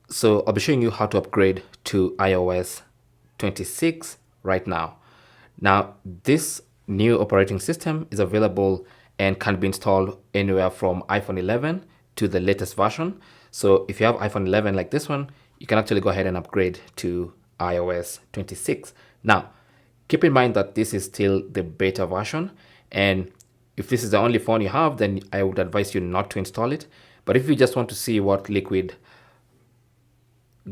So I'll be showing you how to upgrade to iOS 26 right now. Now, this new operating system is available and can be installed anywhere from iPhone 11 to the latest version. So if you have iPhone 11 like this one, you can actually go ahead and upgrade to iOS 26. Now, keep in mind that this is still the beta version, and if this is the only phone you have, then I would advise you not to install it. But if you just want to see what Liquid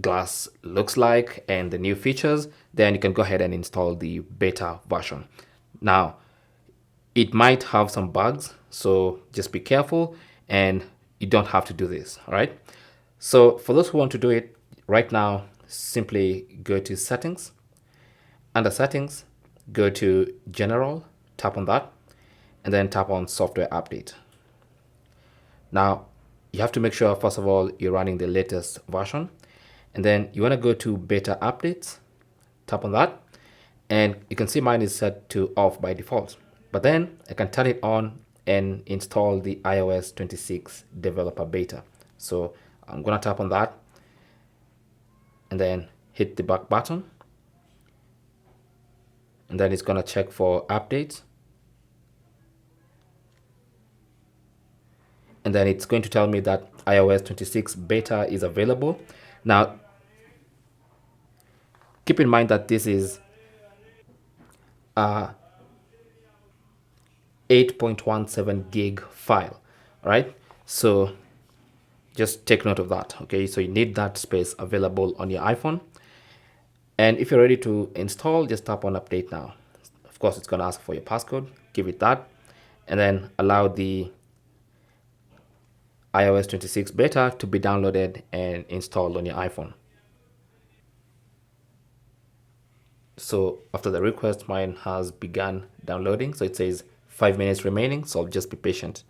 Glass looks like and the new features, then you can go ahead and install the beta version. Now, it might have some bugs, so just be careful, and you don't have to do this. All right. So for those who want to do it right now, simply go to settings. Under settings, go to general, tap on that, and then tap on software update. Now, you have to make sure, first of all, you're running the latest version. And then you want to go to beta updates, tap on that. And you can see mine is set to off by default. But then I can turn it on and install the iOS 26 developer beta. So I'm going to tap on that and then hit the back button. And then it's going to check for updates. And then it's going to tell me that iOS 26 beta is available. Now, keep in mind that this is a 8.17 gig file, right? So just take note of that, okay? So you need that space available on your iPhone. And if you're ready to install, just tap on update now. Of course, it's going to ask for your passcode. Give it that, and then allow the iOS 26 beta to be downloaded and installed on your iPhone. So after the request, mine has begun downloading. So it says 5 minutes remaining, so just be patient.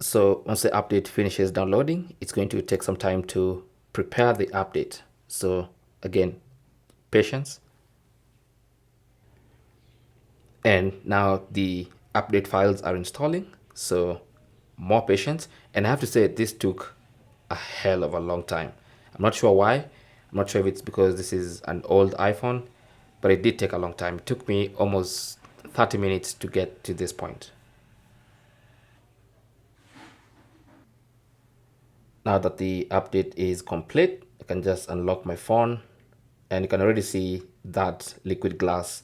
So once the update finishes downloading, it's going to take some time to prepare the update. So again, patience. And now the update files are installing, so more patience. And I have to say, this took a hell of a long time. I'm not sure why. I'm not sure if it's because this is an old iPhone, but it did take a long time. It took me almost 30 minutes to get to this point. Now that the update is complete, I can just unlock my phone, and you can already see that Liquid Glass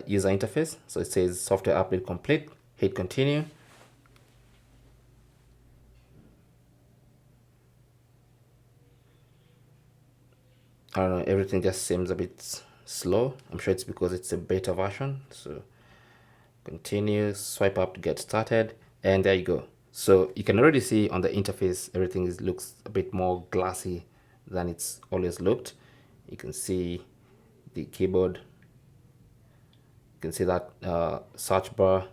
user interface. So it says software update complete. Hit continue. I don't know, everything just seems a bit slow. I'm sure it's because it's a beta version. So continue, swipe up to get started, and there you go. So you can already see on the interface, everything looks a bit more glassy than it's always looked. You can see the keyboard. You can see that search bar.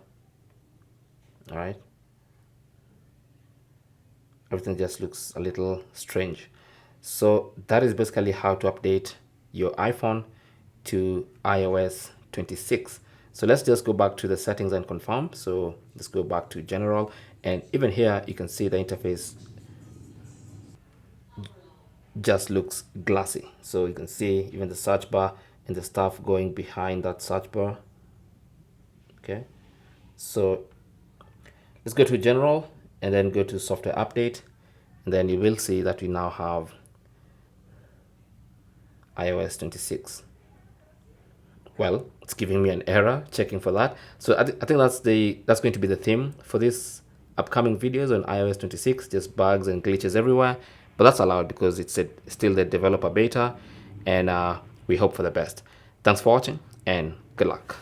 All right. Everything just looks a little strange. So that is basically how to update your iPhone to iOS 26. So let's just go back to the settings and confirm. So let's go back to general, and even here you can see the interface just looks glassy. So you can see even the search bar and the stuff going behind that search bar. Okay, so let's go to general and then go to software update, and then you will see that we now have iOS 26. Well, it's giving me an error checking for that. So I think that's going to be the theme for this upcoming videos on iOS 26, just bugs and glitches everywhere. But that's allowed because it's still the developer beta, and we hope for the best. Thanks for watching, and good luck.